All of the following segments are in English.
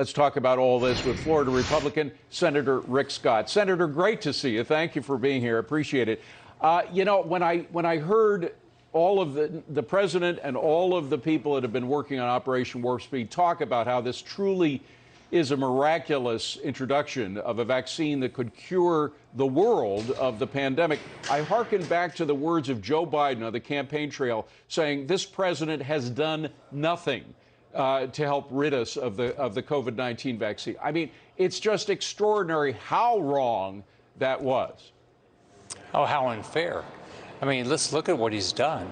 Let's talk about all this with Florida Republican Senator Rick Scott. Senator, great to see you. Thank you for being here. Appreciate it. You know, when I heard all of the president and all of the people that have been working on Operation Warp Speed talk about how this truly is a miraculous introduction of a vaccine that could cure the world of the pandemic, I hearken back to the words of Joe Biden on the campaign trail saying this president has done nothing to help rid us of the COVID-19 vaccine. I mean, it's just extraordinary how wrong that was. Oh, how unfair. I mean, let's look at what he's done.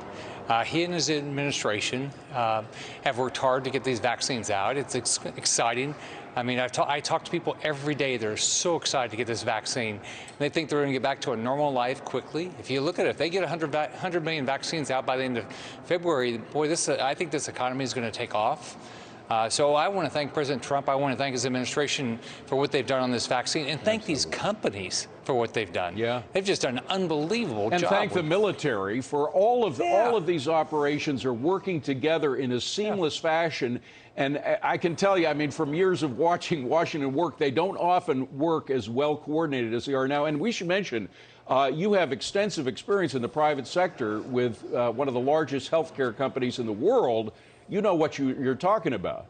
He and his administration have worked hard to get these vaccines out. It's exciting. I mean, I talk to people every day. They're so excited to get this vaccine. And they think they're going to get back to a normal life quickly. If you look at it, if they get 100 million vaccines out by the end of February, boy, I think this economy is going to take off. So I want to thank President Trump. I want to thank his administration for what they've done on this vaccine, and thank these companies for what they've done. Yeah, they've just done an unbelievable job. And thank the military for all of these operations are working together in a seamless fashion. And I can tell you, I mean, from years of watching Washington work, they don't often work as well coordinated as they are now. And we should mention, you have extensive experience in the private sector with one of the largest healthcare companies in the world. You know what you're talking about.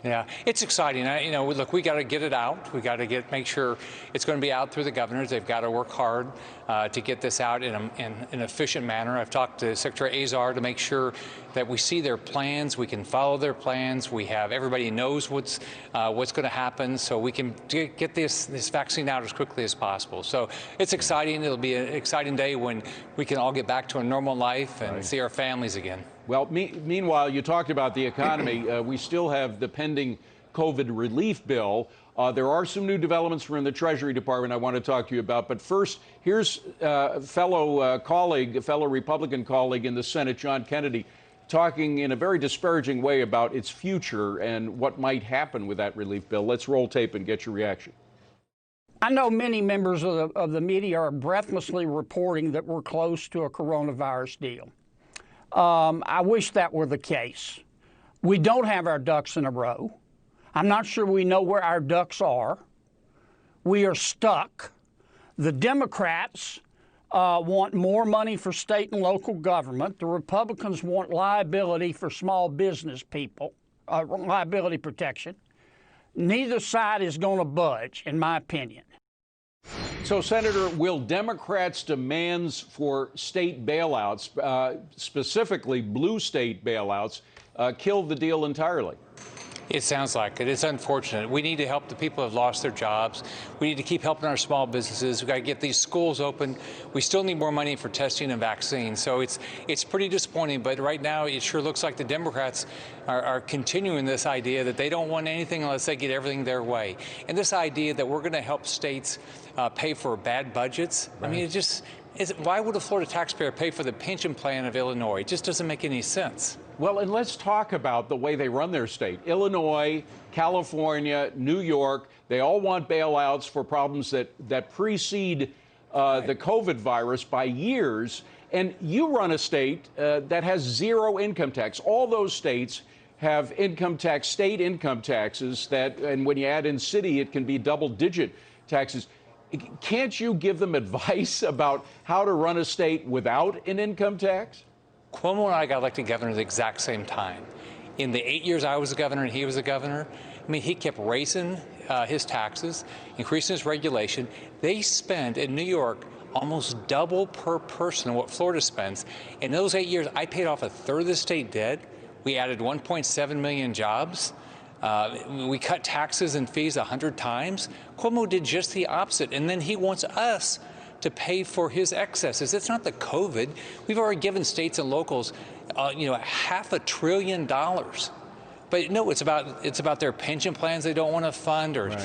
Yeah, it's exciting. You know, look, we got to get it out. We got to make sure it's going to be out through the governors. They've got to work hard to get this out in an efficient manner. I've talked to Secretary Azar to make sure that we see their plans, we can follow their plans. We have everybody knows what's going to happen, so we can get this vaccine out as quickly as possible. So it's exciting. It'll be an exciting day when we can all get back to a normal life and see our families again. Well, meanwhile, you talked about the economy. We still have the pending COVID relief bill. There are some new developments from the Treasury Department I want to talk to you about. But first, here's fellow Republican colleague in the Senate, John Kennedy, talking in a very disparaging way about its future and what might happen with that relief bill. Let's roll tape and get your reaction. I know many members of the media are breathlessly reporting that we're close to a coronavirus deal. I wish that were the case. We don't have our ducks in a row. I'm not sure we know where our ducks are. We are stuck. The Democrats want more money for state and local government. The Republicans want liability for small business people, liability protection. Neither side is going to budge, in my opinion. So, Senator, will Democrats' demands for state bailouts, specifically blue state bailouts, kill the deal entirely? It sounds like it. It's unfortunate. We need to help the people who have lost their jobs. We need to keep helping our small businesses. We've got to get these schools open. We still need more money for testing and vaccines. So it's pretty disappointing. But right now, it sure looks like the Democrats are continuing this idea that they don't want anything unless they get everything their way. And this idea that we're going to help states pay for bad budgets. Right. I mean, why would a Florida taxpayer pay for the pension plan of Illinois? It just doesn't make any sense. Well, and let's talk about the way they run their state. Illinois, California, New York, they all want bailouts for problems that precede the COVID virus by years. And you run a state that has zero income tax. All those states have state income taxes and when you add in city, it can be double-digit taxes. Can't you give them advice about how to run a state without an income tax? Cuomo and I got elected governor at the exact same time. In the 8 years I was a governor and he was a governor, I mean, he kept raising his taxes, increasing his regulation. They spend in New York almost double per person what Florida spends. In those 8 years, I paid off a third of the state debt. We added 1.7 million jobs. We cut taxes and fees 100 times. Cuomo did just the opposite, and then he wants us to pay for his excesses. It's not the COVID. We've already given states and locals, $500 billion. But no, it's about their pension plans they don't want to fund, or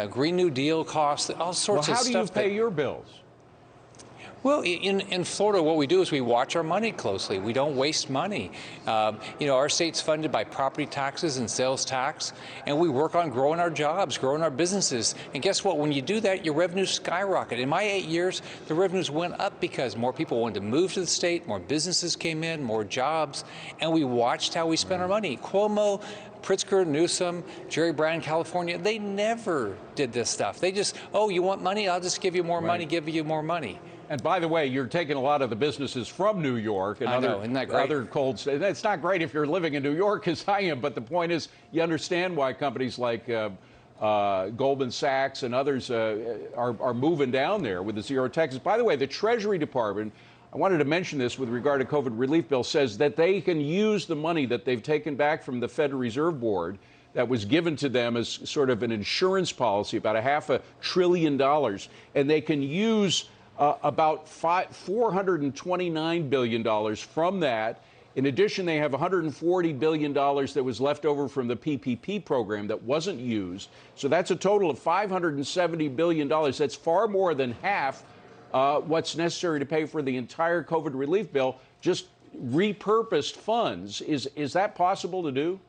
Green New Deal costs, all sorts of stuff. How do you pay your bills? Well, in Florida, what we do is we watch our money closely. We don't waste money. Our state's funded by property taxes and sales tax, and we work on growing our jobs, growing our businesses. And guess what? When you do that, your revenues skyrocket. In my 8 years, the revenues went up because more people wanted to move to the state, more businesses came in, more jobs, and we watched how we spent our money. Cuomo, Pritzker, Newsom, Jerry Brown in California, they never did this stuff. They just, oh, you want money? I'll just give you more money, give you more money. And by the way, you're taking a lot of the businesses from New York and other cold states. It's not great if you're living in New York, as I am, but the point is you understand why companies like Goldman Sachs and others are moving down there with the zero taxes. By the way, the Treasury Department, I wanted to mention this with regard to COVID relief bill, says that they can use the money that they've taken back from the Federal Reserve Board that was given to them as sort of an insurance policy, about $500 billion, and they can use about $429 billion from that. In addition, they have $140 billion that was left over from the PPP program that wasn't used. So that's a total of $570 billion. That's far more than half what's necessary to pay for the entire COVID relief bill, just repurposed funds. Is that possible to do?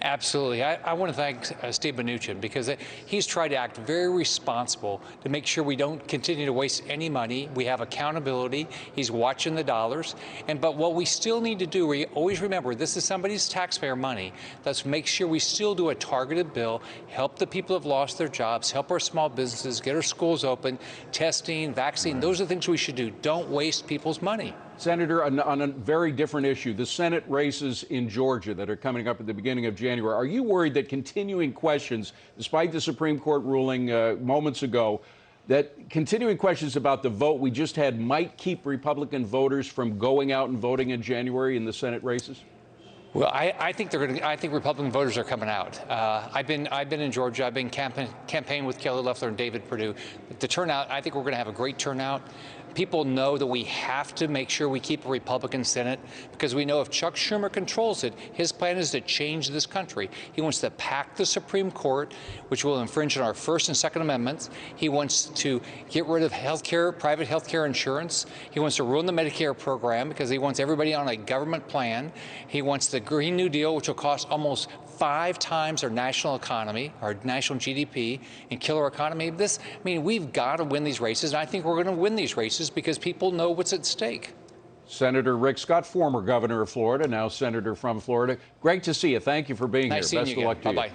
Absolutely. I want to thank Steve Mnuchin because he's tried to act very responsible to make sure we don't continue to waste any money. We have accountability. He's watching the dollars. But what we still need to do, we always remember, this is somebody's taxpayer money. Let's make sure we still do a targeted bill, help the people who have lost their jobs, help our small businesses, get our schools open, testing, vaccine. Those are the things we should do. Don't waste people's money. Senator, on a very different issue, the Senate races in Georgia that are coming up at the beginning of January, are you worried that continuing questions, despite the Supreme Court ruling moments ago, that continuing questions about the vote we just had might keep Republican voters from going out and voting in January in the Senate races? Well, I think I think Republican voters are coming out. I've been in Georgia. I've been campaigning with Kelly Loeffler and David Perdue. The turnout, I think we're going to have a great turnout. People know that we have to make sure we keep a Republican Senate because we know if Chuck Schumer controls it, his plan is to change this country. He wants to pack the Supreme Court, which will infringe on our First and Second Amendments. He wants to get rid of private health care insurance. He wants to ruin the Medicare program because he wants everybody on a government plan. He wants the Green New Deal, which will cost almost 5 times our national economy, our national GDP, and kill our economy. We've got to win these races, and I think we're going to win these races because people know what's at stake. Senator Rick Scott, former governor of Florida, now senator from Florida. Great to see you. Thank you for being here. Nice seeing you again. Best of luck to you. Bye-bye.